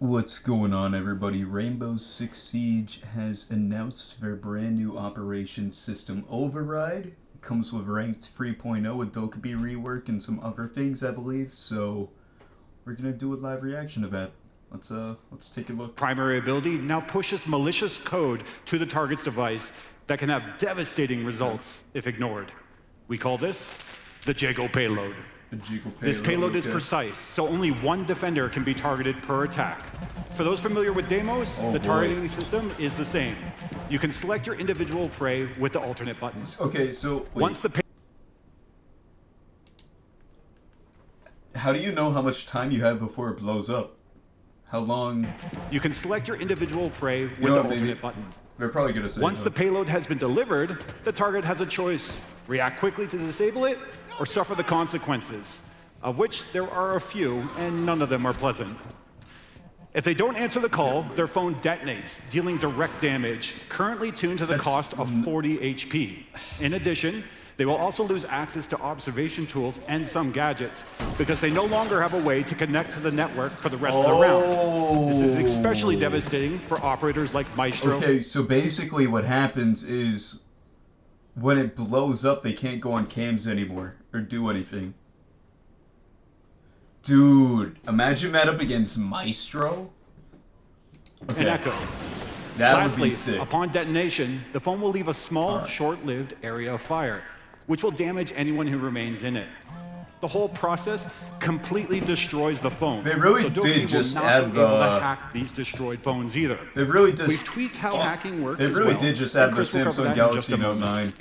What's going on, everybody? Rainbow Six Siege has announced their brand new operation system override. It comes with ranked 3.0, a Dokkaebi rework, and some other things, I believe. So we're gonna do a live reaction to that. Let's take a look. Primary ability now pushes malicious code to the target's device that can have devastating results if ignored. We call this the Jago payload. This payload is precise, so only one defender can be targeted per attack. For those familiar with Deimos, the targeting system is the same. You can select your individual prey with the alternate buttons. Okay, so wait. Once the how do you know how much time you have before it blows up? How long? You can select your individual prey with the alternate button. They're probably gonna say once the payload has been delivered, the target has a choice: react quickly to disable it, or suffer the consequences, of which there are a few, and none of them are pleasant. If they don't answer the call, their phone detonates, dealing direct damage, currently tuned to the cost of 40 HP. In addition, they will also lose access to observation tools and some gadgets, because they no longer have a way to connect to the network for the rest of the round. This is especially devastating for operators like Maestro. Okay, so basically what happens is, when it blows up, they can't go on cams anymore or do anything. Dude, imagine that up against Maestro. Okay. And Echo. That Lastly, would be sick. Upon detonation, the phone will leave a small, short-lived area of fire, which will damage anyone who remains in it. The whole process completely destroys the phone. They really so did just add the... able to hack these destroyed phones either. They really did. We've tweaked how hacking works. They really did just add the Samsung Galaxy Note 9.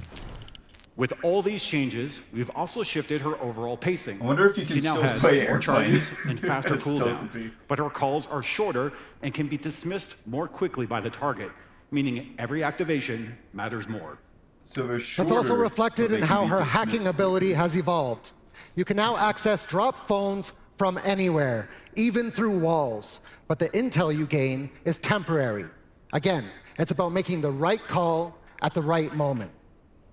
With all these changes, we've also shifted her overall pacing. I wonder if you can she now still has play more Airplane. charges and faster That's cooldowns, but her calls are shorter and can be dismissed more quickly by the target, meaning every activation matters more. So they're shorter, that's also reflected but in they how can be her dismissed. hacking ability has evolved. You can now access drop phones from anywhere, even through walls. But the intel you gain is temporary. Again, it's about making the right call at the right moment.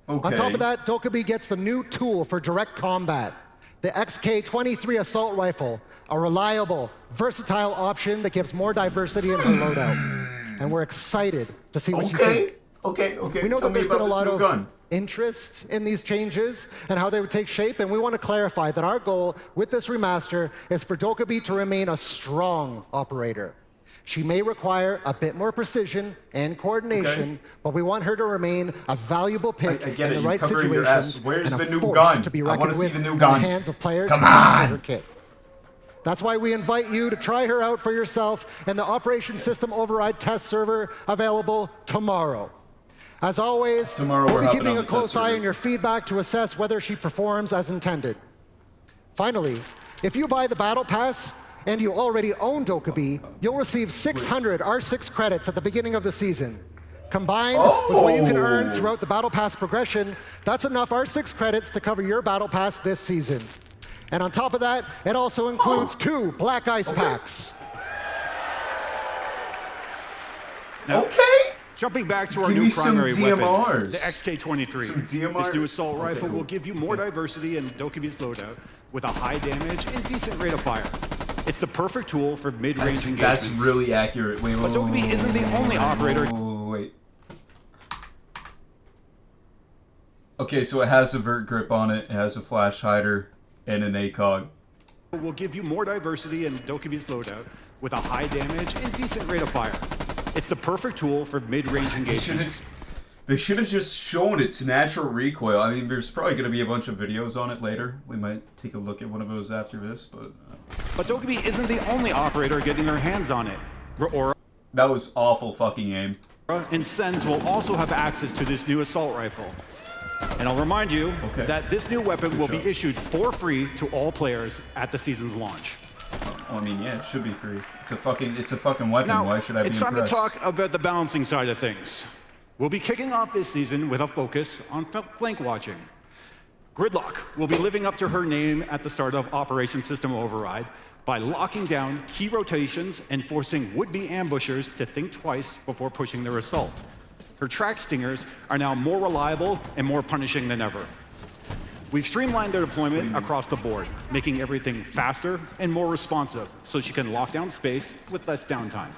Okay. On top of that, Dokkaebi gets the new tool for direct combat, the XK-23 assault rifle, a reliable, versatile option that gives more diversity in her loadout. And we're excited to see what you think. Okay. We know Tell that me there's been a about this lot new of gun. interest in these changes and how they would take shape, and we want to clarify that our goal with this remaster is for Dokkaebi to remain a strong operator. She may require a bit more precision and coordination, but we want her to remain a valuable pick in the right situations Where's and the a new force gun? to be I want reckoned to see with the new in gun. the hands of players Come who master on. her kit. That's why we invite you to try her out for yourself in the Operation System Override test server, available tomorrow. As always, we'll be keeping a close eye on your feedback to assess whether she performs as intended. Finally, if you buy the Battle Pass and you already own Dokkaebi, you'll receive 600 R6 credits at the beginning of the season. Combined with what you can earn throughout the Battle Pass progression, that's enough R6 credits to cover your Battle Pass this season. And on top of that, it also includes 2 Black Ice packs. Now, Okay. jumping back to our Give new me some primary weapon, DMRs. the XK-23. Some DMRs. This new assault rifle will give you more diversity in Dokkaebi's loadout with a high damage and decent rate of fire. It's the perfect tool for mid-range engagements. That's really accurate. Wait, But Dokkaebi isn't the only operator. Wait. Okay, so it has a vert grip on it. It has a flash hider and an ACOG. Will give you more diversity in Dokkaebi's loadout with a high damage and decent rate of fire. It's the perfect tool for mid-range engagements. They should have just shown its natural recoil. I mean, there's probably going to be a bunch of videos on it later. We might take a look at one of those after this, but... But Dokkaebi isn't the only operator getting their hands on it. Aura That was awful fucking aim. and Sens will also have access to this new assault rifle. And I'll remind you that this new weapon will be issued for free to all players at the season's launch. Well, I mean, yeah, it should be free. It's a fucking weapon. Now, Why should I be it's impressed? time to talk about the balancing side of things. We'll be kicking off this season with a focus on flank watching. Gridlock will be living up to her name at the start of Operation System Override by locking down key rotations and forcing would-be ambushers to think twice before pushing their assault. Her track stingers are now more reliable and more punishing than ever. We've streamlined their deployment across the board, making everything faster and more responsive so she can lock down space with less downtime.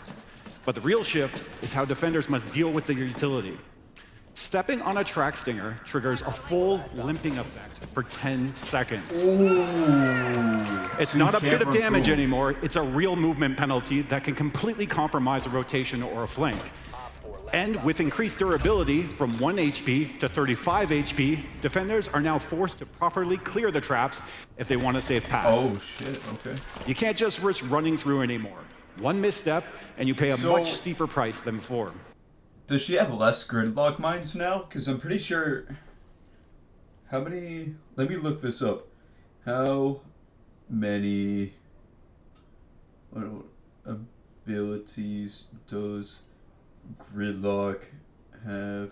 But the real shift is how defenders must deal with the utility. Stepping on a track stinger triggers a full limping effect for 10 seconds. Ooh. It's not a bit of damage anymore, it's a real movement penalty that can completely compromise a rotation or a flank. And with increased durability from 1 HP to 35 HP, defenders are now forced to properly clear the traps if they want a safe path. Oh shit, okay. You can't just risk running through anymore. One misstep and you pay a much steeper price than before. Does she have less gridlock mines now? Because I'm pretty sure... How many... Let me look this up. How many... What abilities does gridlock have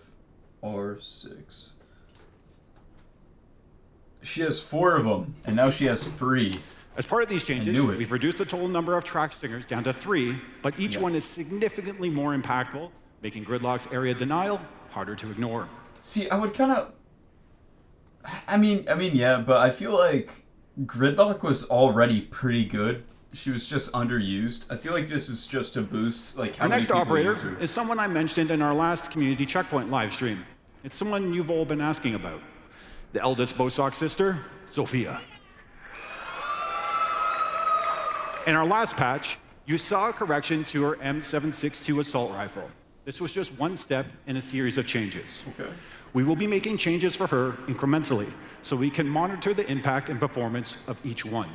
R6? She has 4 of them, and now she has 3. As part of these changes, we've reduced the total number of track stingers down to 3, but each one is significantly more impactful, making Gridlock's area denial harder to ignore. See, I would kind of... I mean, yeah, but I feel like Gridlock was already pretty good. She was just underused. I feel like this is just a boost, like how many people use her. Our next operator is someone I mentioned in our last community checkpoint live stream. It's someone you've all been asking about. The eldest Bosock sister, Sophia. In our last patch, you saw a correction to her M762 assault rifle. This was just one step in a series of changes. Okay. We will be making changes for her incrementally, so we can monitor the impact and performance of each one.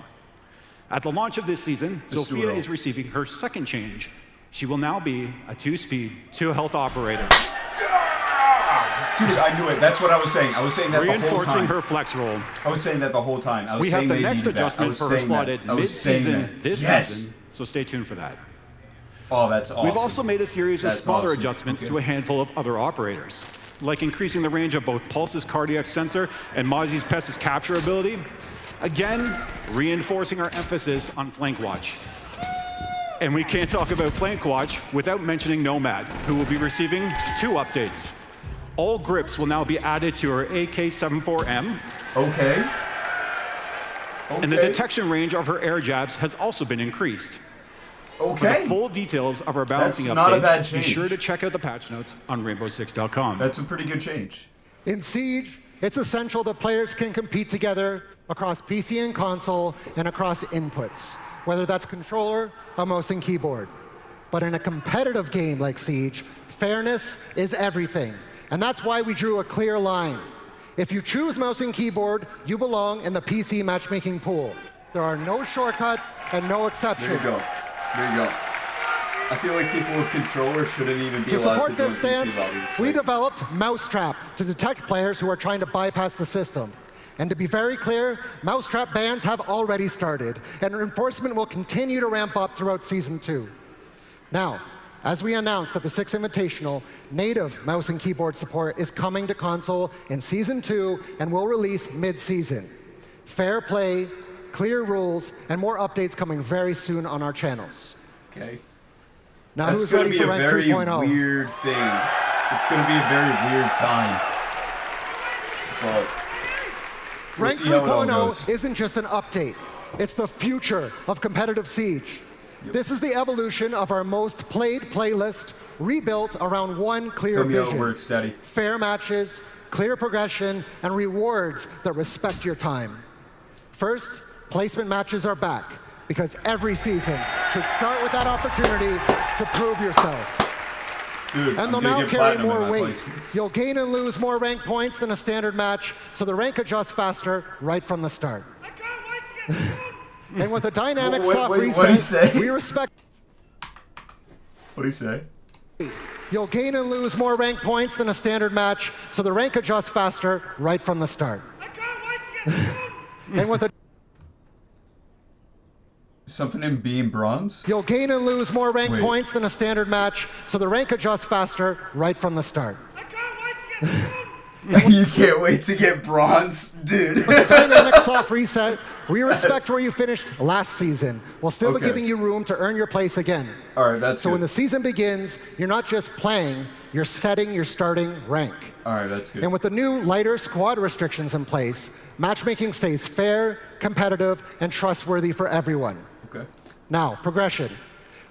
At the launch of this season, Sophia is receiving her second change. She will now be a 2-speed, 2-health operator. Dude, I knew it. That's what I was saying. I was saying that the whole time. Reinforcing her flex roll. I was saying that the whole time. We have the next adjustment for her slotted mid-season this season, so stay tuned for that. Oh, that's awesome. We've also made a series of smaller adjustments to a handful of other operators, like increasing the range of both Pulse's cardiac sensor and Mozzie's Pest's capture ability. Again, reinforcing our emphasis on flank watch. And we can't talk about flank watch without mentioning Nomad, who will be receiving 2 updates. All grips will now be added to her AK-74M. Okay. And the detection range of her air jabs has also been increased. Okay. For the full details of our balancing That's not a bad updates, be change. sure to check out the patch notes on rainbow6.com. That's a pretty good change. In Siege, it's essential that players can compete together across PC and console and across inputs, whether that's controller or mouse and keyboard. But in a competitive game like Siege, fairness is everything. And that's why we drew a clear line. If you choose mouse and keyboard, you belong in the PC matchmaking pool. There are no shortcuts and no exceptions. There you go. There you go. I feel like people with controllers shouldn't even be allowed to support do this stance, lobbies. we developed Mousetrap to detect players who are trying to bypass the system. And to be very clear, Mousetrap bans have already started, and enforcement will continue to ramp up throughout Season 2. Now, as we announced at the 6 Invitational, native mouse and keyboard support is coming to console in Season 2 and will release mid-season. Fair play, clear rules, and more updates coming very soon on our channels. Okay. Now, That's who's ready for Rank 3.0? That's going to be a very weird thing. It's going to be a very weird time. But we'll Rank 3.0 isn't just an update. It's the future of competitive Siege. Yep. This is the evolution of our most played playlist, rebuilt around one clear vision. Tell me how it works, Daddy. Fair matches, clear progression, and rewards that respect your time. First, placement matches are back, because every season should start with that opportunity to prove yourself. Dude, and they'll now carry more weight. You'll gain and lose more rank points than a standard match, so the rank adjusts faster right from the start. I can't wait to get the And with a dynamic soft what'd he say? reset, we respect... What'd he say? You'll gain and lose more rank points than a standard match, so the rank adjusts faster right from the start. I can't wait to get the And with a... Something in being bronze? You'll gain and lose more rank points than a standard match, so the rank adjusts faster right from the start. I can't wait to get the You can't wait to get bronze, dude. With a dynamic soft reset, We respect where you finished last season, while still Okay. giving you room to earn your place again. All right, that's So good. when the season begins, you're not just playing, you're setting your starting rank. All right, that's good. And with the new lighter squad restrictions in place, matchmaking stays fair, competitive, and trustworthy for everyone. Okay. Now, progression.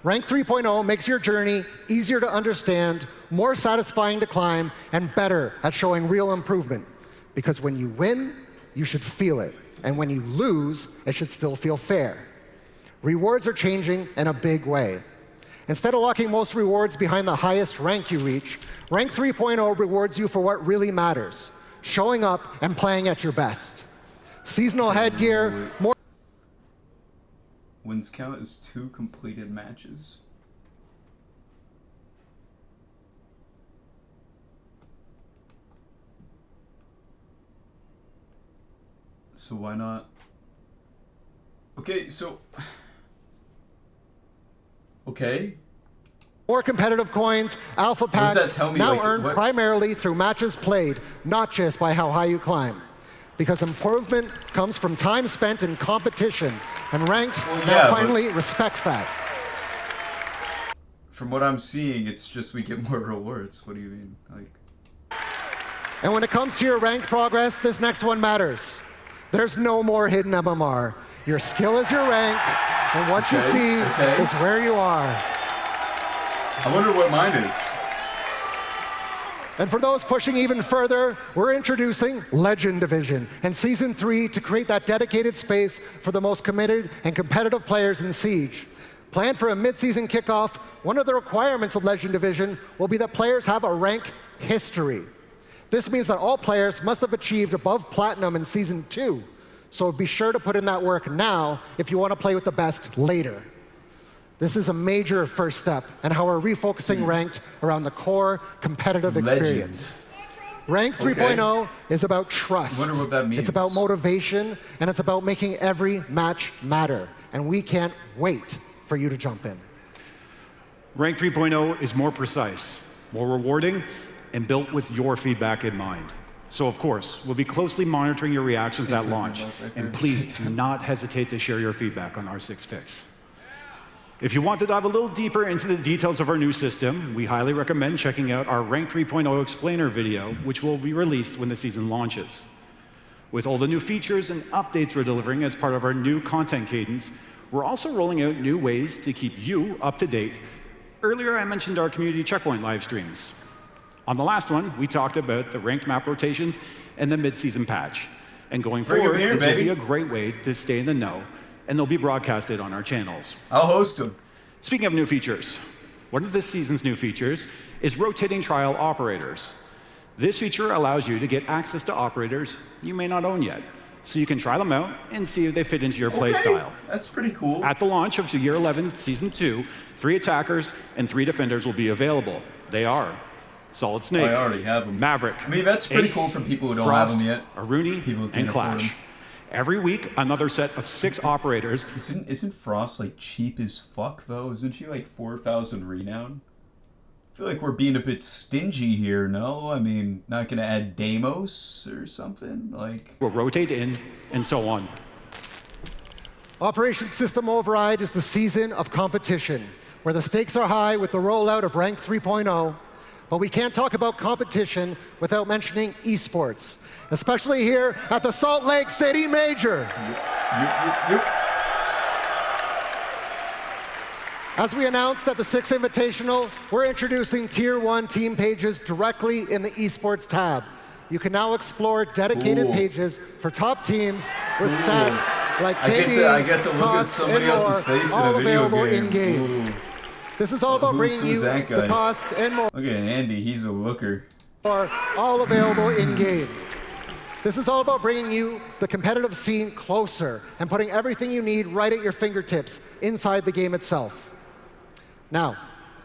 Rank 3.0 makes your journey easier to understand, more satisfying to climb, and better at showing real improvement. Because when you win, you should feel it. And when you lose, it should still feel fair. Rewards are changing in a big way. Instead of locking most rewards behind the highest rank you reach, Rank 3.0 rewards you for what really matters, showing up and playing at your best. Seasonal headgear, more Wins count as 2 completed matches. So why not? Okay, so... Okay. More competitive coins, alpha does that packs, tell me, now like, earned what- primarily through matches played, not just by how high you climb. Because improvement comes from time spent in competition, and Ranked Well, now yeah, but- finally respects that. From what I'm seeing, it's just we get more rewards. What do you mean? Like... And when it comes to your ranked progress, this next one matters. There's no more hidden MMR. Your skill is your rank, and what you Okay, see okay. is where you are. I wonder what mine is. And for those pushing even further, we're introducing Legend Division and Season 3 to create that dedicated space for the most committed and competitive players in Siege. Planned for a mid-season kickoff, one of the requirements of Legend Division will be that players have a rank history. This means that all players must have achieved above Platinum in Season 2, so be sure to put in that work now if you want to play with the best later. This is a major first step in how we're refocusing Ranked around the core competitive experience. Rank 3.0 is about trust. Wonder what that means. It's about motivation, and it's about making every match matter. And we can't wait for you to jump in. Rank 3.0 is more precise, more rewarding, and built with your feedback in mind. So of course, we'll be closely monitoring your reactions at launch, and please do not hesitate to share your feedback on R6 Fix. If you want to dive a little deeper into the details of our new system, we highly recommend checking out our Rank 3.0 explainer video, which will be released when the season launches. With all the new features and updates we're delivering as part of our new content cadence, we're also rolling out new ways to keep you up to date. Earlier, I mentioned our community checkpoint live streams. On the last one, we talked about the ranked map rotations and the mid-season patch. And going Bring 'em forward, here, this will baby. be a great way to stay in the know, and they'll be broadcasted on our channels. I'll host them. Speaking of new features, one of this season's new features is rotating trial operators. This feature allows you to get access to operators you may not own yet, so you can try them out and see if they fit into your play style. That's pretty cool. At the launch of Year 11 Season 2, 3 attackers and 3 defenders will be available. They are Solid Snake, I already have 'em. Maverick, I mean, that's pretty Ace, cool for people who don't Frost, have 'em yet. Aruni, People who and can't afford Clash. 'em. Every week, another set of 6 operators. Isn't Frost like cheap as fuck though? Isn't she like 4,000 renown? I feel like we're being a bit stingy here, no? I mean, not gonna add Deimos or something? Like... will rotate in, and so on. Operation System Override is the season of competition, where the stakes are high with the rollout of Rank 3.0, but we can't talk about competition without mentioning esports, especially here at the Salt Lake City Major. As we announced at the 6 Invitational, we're introducing Tier 1 team pages directly in the esports tab. You can now explore dedicated Cool. pages for top teams with Cool. stats like I get KD, to- I get to look at costs, somebody and else's more, face in a all video available game. in-game. Ooh. This is all about bringing Who's you that the guy? cost and more, Look at Andy, he's a looker. all available in-game. This is all about bringing you the competitive scene closer and putting everything you need right at your fingertips inside the game itself. Now,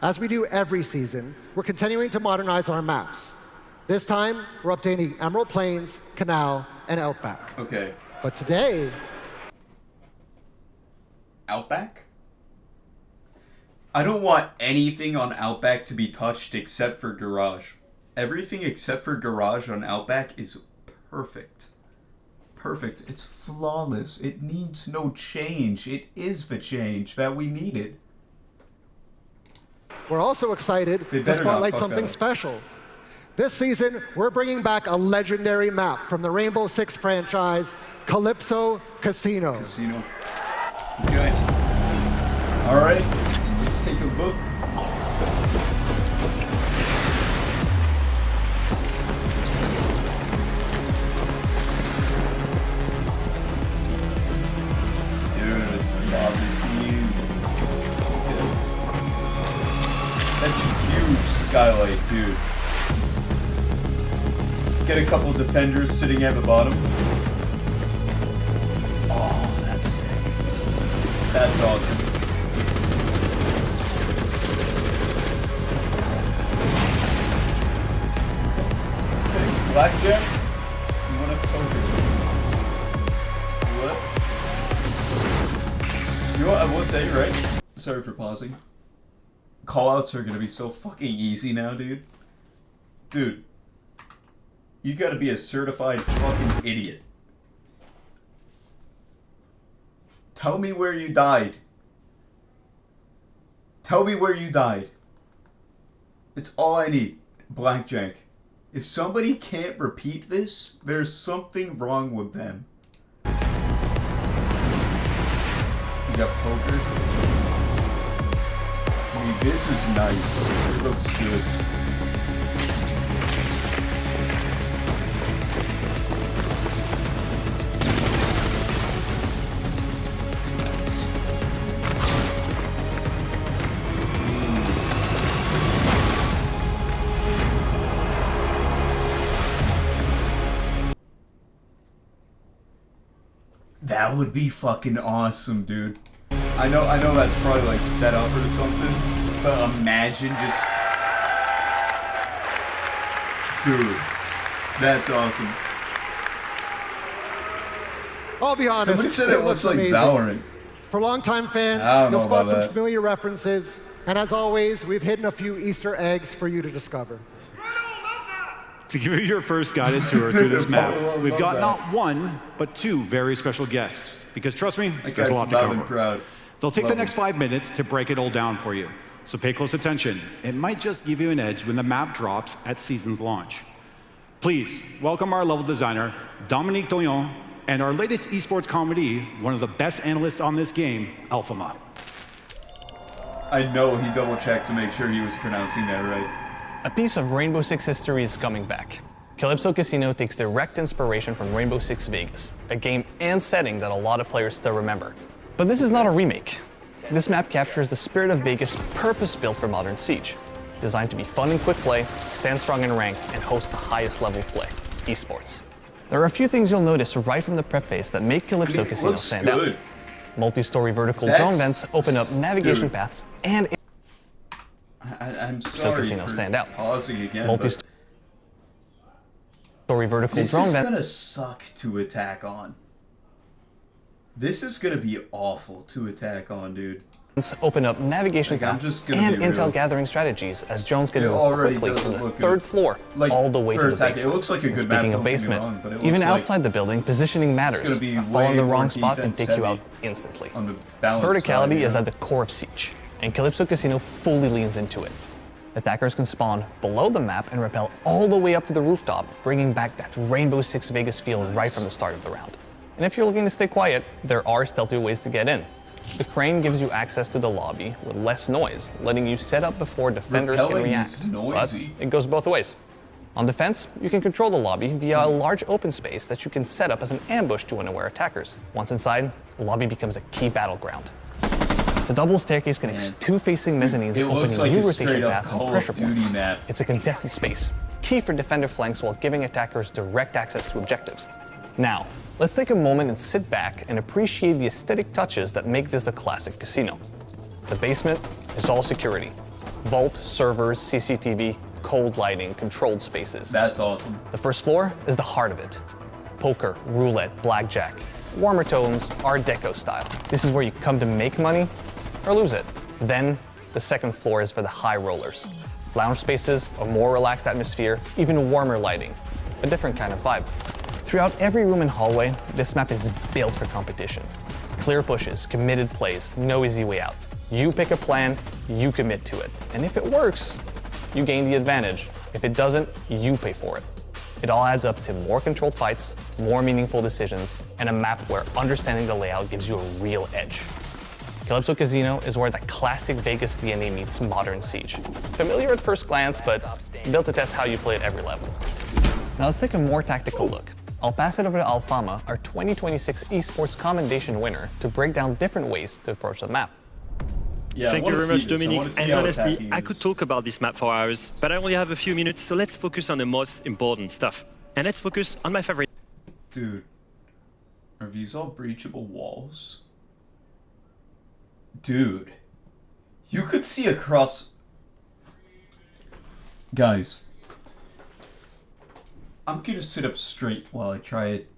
as we do every season, we're continuing to modernize our maps. This time, we're updating Emerald Plains, Canal, and Outback. Okay. But today, Outback? I don't want anything on Outback to be touched except for Garage. Everything except for Garage on Outback is perfect. perfect. It's flawless. It needs no change. It is the change that we needed. We're also excited to spotlight something special. This season, we're bringing back a legendary map from the Rainbow Six franchise, Calypso Casino. Okay. All right, let's take a look. Dude, this lobby is huge. That's a huge skylight, dude. Get a couple defenders sitting at the bottom. Oh, that's sick. That's awesome. Hey, Blackjack? You want a poker? What? You know what, I will say, right? Sorry for pausing. Callouts are gonna be so fucking easy now, dude. Dude. You gotta be a certified fucking idiot. Tell me where you died. Tell me where you died. It's all I need. Blackjack. If somebody can't repeat this, there's something wrong with them. You got poker. I mean, this is nice. It looks good. That would be fucking awesome, dude. I know that's probably like set up or something, but imagine just... Dude, that's awesome. I'll be honest. Somebody said it looks like amazing. Valorant. For longtime fans, you'll spot some familiar references, and as always, we've hidden a few Easter eggs for you to discover. To give you your first guided tour through this map, we've got not one, but two very special guests. Because trust me, there's a lot to cover. They'll take the next 5 minutes to break it all down for you. So pay close attention. It might just give you an edge when the map drops at season's launch. Please welcome our level designer, Dominique Doyon, and our latest esports comedy, one of the best analysts on this game, Alphama. I know he double-checked to make sure he was pronouncing that right. A piece of Rainbow Six history is coming back. Calypso Casino takes direct inspiration from Rainbow Six Vegas, a game and setting that a lot of players still remember. But this is not a remake. This map captures the spirit of Vegas purpose-built for modern Siege, designed to be fun and quick play, stand strong in rank, and host the highest level of play, esports. There are a few things you'll notice right from the prep phase that make Calypso Casino stand out. Multi-story vertical drone vents open up navigation paths and I'm sorry Casino for stand out. pausing again, Multi-story vertical this drone is vent. gonna suck to attack on. This is gonna be awful to attack on, dude. Open up navigation paths and intel gathering strategies as drones can move quickly from the third floor all the way to the basement. It looks like a good map, Speaking of basement, even outside the building, positioning matters. A fall in the wrong spot can take you out instantly. Verticality is at the core of Siege, and Calypso Casino fully leans into it. Attackers can spawn below the map and rappel all the way up to the rooftop, bringing back that Rainbow Six Vegas feel right from the start of the round. And if you're looking to stay quiet, there are stealthy ways to get in. The crane gives you access to the lobby with less noise, letting you set up before defenders can react. But it goes both ways. On defense, you can control the lobby via a large open space that you can set up as an ambush to unaware attackers. Once inside, the lobby becomes a key battleground. The double staircase connects two facing mezzanines, opening new rotation paths and pressure points. It's a contested space, key for defender flanks while giving attackers direct access to objectives. Now, let's take a moment and sit back and appreciate the aesthetic touches that make this the classic casino. The basement is all security. Vault, servers, CCTV, cold lighting, controlled spaces. That's awesome. The first floor is the heart of it. Poker, roulette, blackjack. Warmer tones, Art Deco style. This is where you come to make money or lose it. Then, the second floor is for the high rollers. Lounge spaces, a more relaxed atmosphere, even warmer lighting. A different kind of vibe. Throughout every room and hallway, this map is built for competition. Clear pushes, committed plays, no easy way out. You pick a plan, you commit to it. And if it works, you gain the advantage. If it doesn't, you pay for it. It all adds up to more controlled fights, more meaningful decisions, and a map where understanding the layout gives you a real edge. Calypso Casino is where the classic Vegas DNA meets modern Siege. Familiar at first glance, but built to test how you play at every level. Now let's take a more tactical look. I'll pass it over to Alfama, our 2026 Esports Commendation winner, to break down different ways to approach the map. Yeah, Thank you very much, Dominic. And honestly, I could talk about this map for hours, but I only have a few minutes, so let's focus on the most important stuff. And let's focus on my favorite. Dude, are these all breachable walls? Dude, you could see across... Guys, I'm gonna sit up straight while I try it.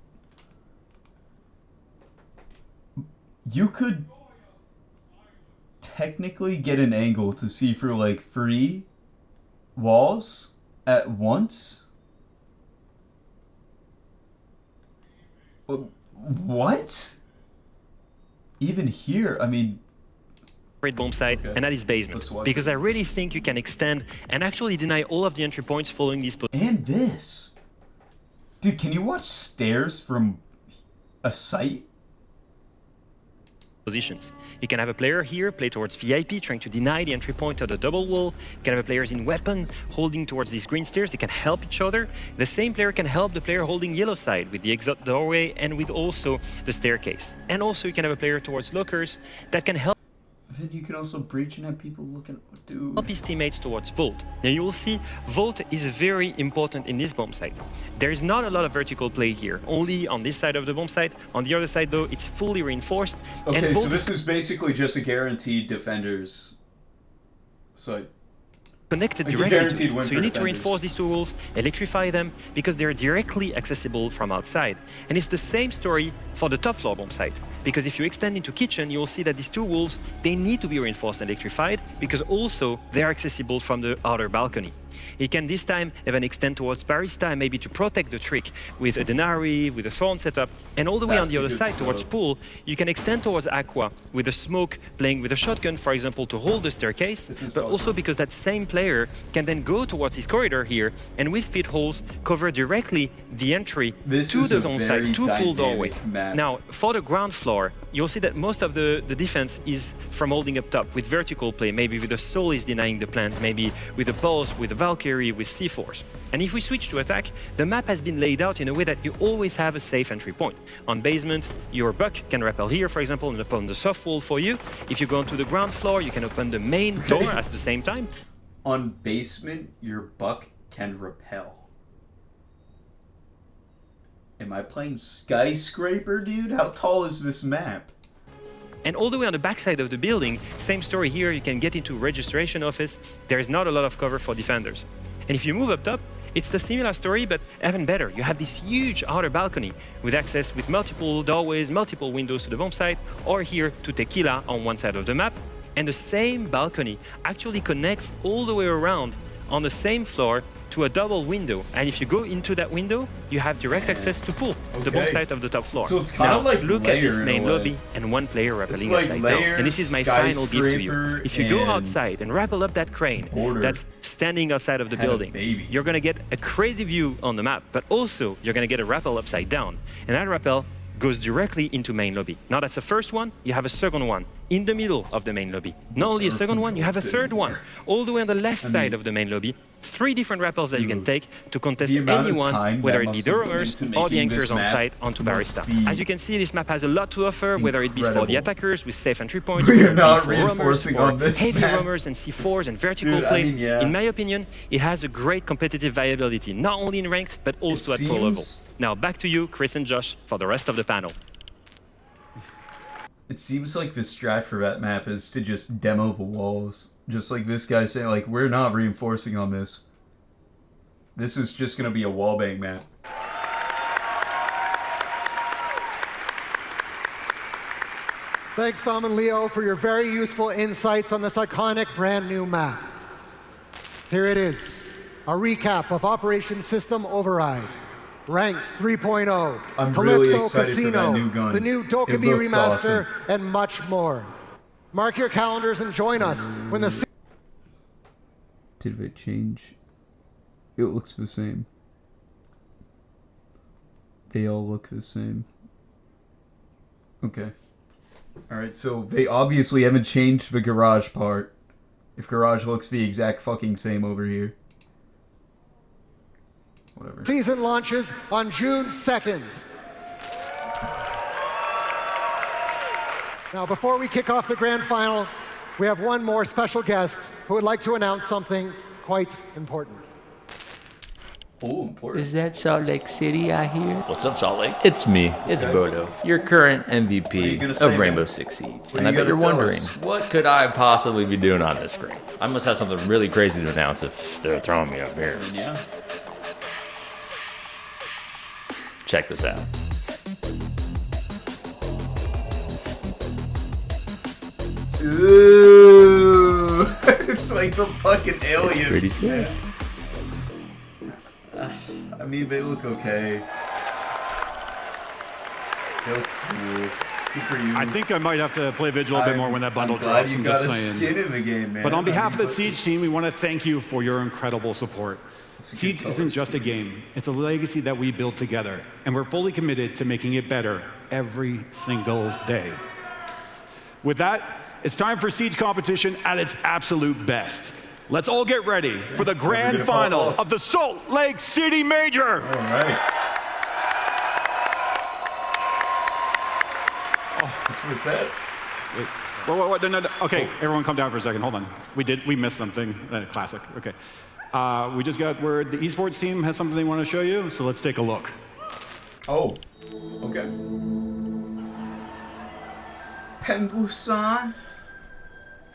You could technically get an angle to see through like 3 walls at once? What? Even here, I mean... bomb site, and that is basement. Because I really think you can extend and actually deny all of the entry points following these And this! Dude, can you watch stairs from a site? Positions. You can have a player here play towards VIP, trying to deny the entry point of the double wall. You can have players in weapon holding towards these green stairs. They can help each other. The same player can help the player holding yellow side with the exit doorway and with also the staircase. And also you can have a player towards lockers that can help. Then you can also breach and have people looking, dude. Help his teammates towards Vault. Now you will see Vault is very important in this bomb site. There is not a lot of vertical play here, only on this side of the bomb site. On the other side though, it's fully reinforced. Okay, so this is basically just a guaranteed defenders site. Connected like directly to it. So you need defenders. to reinforce these two walls, electrify them, because they're directly accessible from outside. And it's the same story for the top floor bomb site. Because if you extend into kitchen, you will see that these two walls, they need to be reinforced and electrified, because also they're accessible from the outer balcony. You can this time even extend towards Barista, maybe to protect the trick with a Denari, with a Thorn setup, and all the way on the other side towards Pool, you can extend towards Aqua with a smoke, playing with a shotgun, for example, to hold the staircase, but also because that same player can then go towards his corridor here, and with pit holes, cover directly the entry to the zone side, to Pool doorway. Now, for the ground floor, you'll see that most of the defense is from holding up top with vertical play, maybe with the Soul is denying the plant, maybe with a Pulse, with a Valkyrie, with C4s. And if we switch to attack, the map has been laid out in a way that you always have a safe entry point. On basement, your buck can rappel here, for example, and open the soft wall for you. If you go onto the ground floor, you can open the main door at the same time. On basement, your buck can rappel. Am I playing Skyscraper, dude? How tall is this map? And all the way on the backside of the building, same story here, you can get into registration office. There is not a lot of cover for defenders. And if you move up top, it's the similar story, but even better. You have this huge outer balcony with access with multiple doorways, multiple windows to the bomb site, or here to Tequila on one side of the map. And the same balcony actually connects all the way around on the same floor to a double window. And if you go into that window, you have direct access to Pool, the bomb site of the top floor. So it's kind of like look at this main lobby and one player rappelling like upside down. And this is my final gift to you. If you go outside and rappel up that crane that's standing outside of the building, you're going to get a crazy view on the map, but also you're going to get a rappel upside down. And that rappel goes directly into main lobby. Now that's the first one, you have a second one in the middle of the main lobby. Not only a second one, you have a third one all the way on the left side of the main lobby. 3 different rappels that you can take to contest anyone, whether it be the roamers or the anchors on site onto Barista. As you can see, this map has a lot to offer, whether it be for the attackers with safe entry points, We are not for reinforcing roamers, on this heavy map. roamers and C4s and vertical Dude, play. I mean, yeah. In my opinion, it has a great competitive viability, not only in ranked, but also at pro level. Now back to you, Chris and Josh, for the rest of the panel. It seems like the strat for that map is to just demo the walls. Just like this guy saying, like, we're not reinforcing on this. This is just going to be a wallbang map. Thanks, Dom and Leo, for your very useful insights on this iconic brand new map. Here it is, a recap of Operation System Override. Ranked 3.0, I'm Calypso really excited Casino, for that new gun. the new It Dokkaebi looks remaster, awesome. and much more. Mark your calendars and join us when the Did it change? It looks the same. They all look the same. Okay. Alright, so they obviously haven't changed the garage part. If garage looks the exact fucking same over here. Whatever. season launches on June 2nd. Now, before we kick off the grand final, we have one more special guest who would like to announce something quite important. Oh, important. Is that Salt Lake City I hear? What's up, Salt Lake? It's me. It's Bodo, your current MVP of Rainbow Six Siege. And I bet you're wondering, what could I possibly be doing on this screen? I must have something really crazy to announce if they're throwing me up here. Yeah. Check this out. Ooh, it's like the fucking aliens. Pretty sick. I mean, they look okay. They look cool. Good for you. I think I might have to play Vigil a bit more when that bundle I'm glad drops. you I'm got just a saying. skin in the game, man. But on behalf of the fuck Siege this. team, we want to thank you for your incredible support. Siege isn't just a game, it's a legacy that we build together, and we're fully committed to making it better every single day. With that, it's time for Siege competition at its absolute best. Let's all get ready for the grand final of the Salt Lake City Major. All right. What's that? Wait, whoa, no. Okay, everyone calm down for a second. Hold on. We missed something. Classic. Okay. We just got word the esports team has something they want to show you, so let's take a look. Oh, okay. Pengu-san?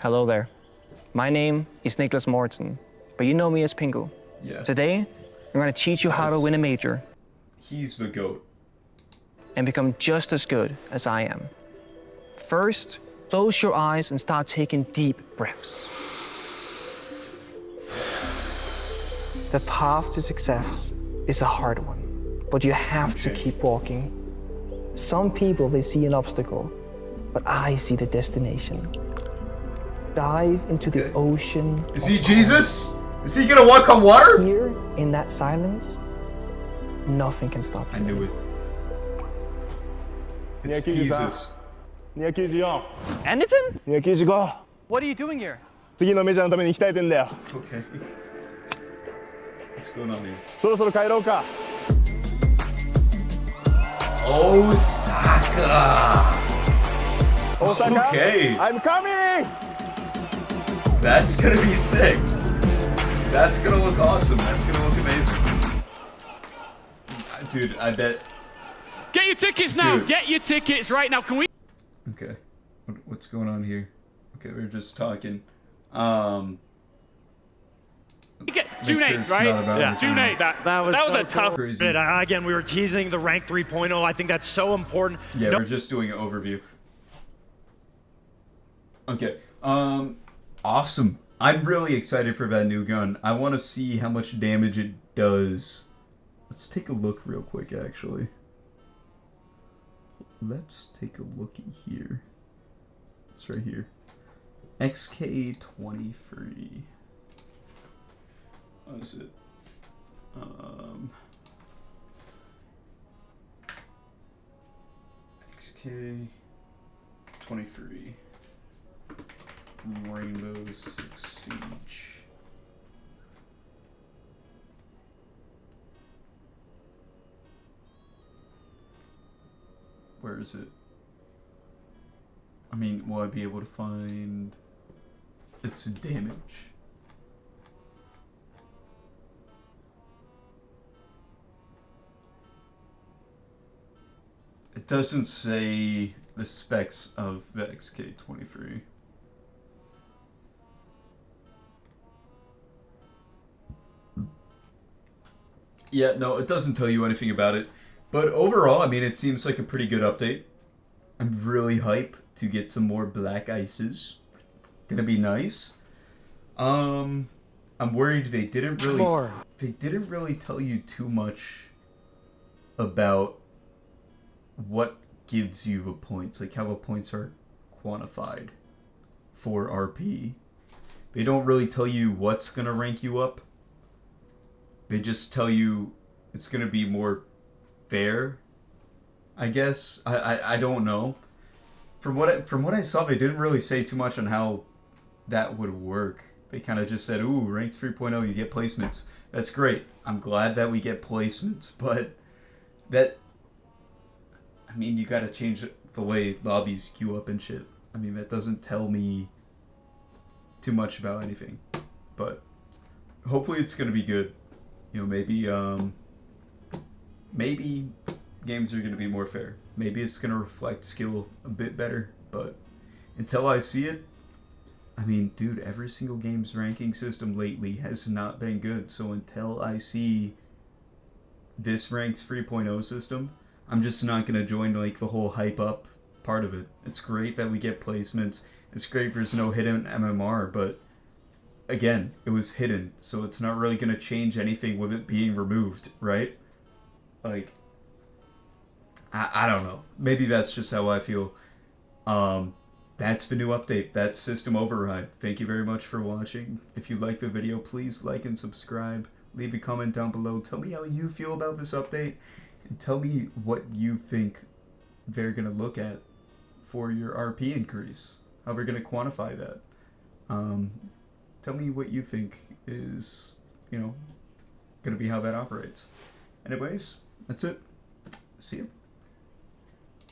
Hello there. My name is Niklas Mortensen, but you know me as Pingu. Yeah. Today, I'm going to teach you how to win a major He's the GOAT. and become just as good as I am. First, close your eyes and start taking deep breaths. The path to success is a hard one, but you have to keep walking. Some people, they see an obstacle, but I see the destination. Dive into the ocean. Is he Jesus? Is he gonna walk on water? Here, in that silence, nothing can stop I you. knew it. It's Jesus. 294 Anderton?295 What are you doing here? 次のメジャーのために鍛えてんだよ Okay. What's going on here? そろそろ帰ろうか Osaka. 大阪 Okay. I'm coming That's gonna be sick. That's gonna look awesome. That's gonna look amazing. Dude, I bet. Get your tickets now! Dude. Get your tickets right now! Can we? Okay. What's going on here? Okay, we're just talking. June 8th, right? Yeah. June 8th. That was a so tough Crazy. bit. Again, we were teasing the rank 3.0. I think that's so important. Yeah, we're just doing an overview. Okay. Awesome. I'm really excited for that new gun. I want to see how much damage it does. Let's take a look real quick, actually. Let's take a looky here. It's right here. XK23. What is it? XK23. Rainbow Six Siege. Where is it? I mean, will I be able to find its damage? It doesn't say the specs of the XK23. Yeah, no, it doesn't tell you anything about it. But overall, I mean, it seems like a pretty good update. I'm really hype to get some more black ices. Gonna be nice. I'm worried they didn't really tell you too much about what gives you the points, like how the points are quantified for RP. They don't really tell you what's gonna rank you up. They just tell you it's gonna be more fair, I guess. I don't know. From what I saw, they didn't really say too much on how that would work. They kind of just said, ooh, ranked 3.0, you get placements. That's great. I'm glad that we get placements, but that, I mean, you gotta change the way lobbies queue up and shit. I mean, that doesn't tell me too much about anything, but hopefully it's gonna be good. You know, maybe games are gonna be more fair. Maybe it's gonna reflect skill a bit better, but until I see it, I mean, dude, every single game's ranking system lately has not been good. So until I see this ranked 3.0 system, I'm just not gonna join like the whole hype up part of it. It's great that we get placements. It's great there's no hidden MMR, but again, it was hidden, so it's not really gonna change anything with it being removed, right? Like, I don't know. Maybe that's just how I feel. That's the new update. That's System Override. Thank you very much for watching. If you like the video, please like and subscribe. Leave a comment down below. Tell me how you feel about this update. And tell me what you think they're going to look at for your RP increase. How they're going to quantify that. Tell me what you think is, you know, going to be how that operates. Anyways, that's it. See you.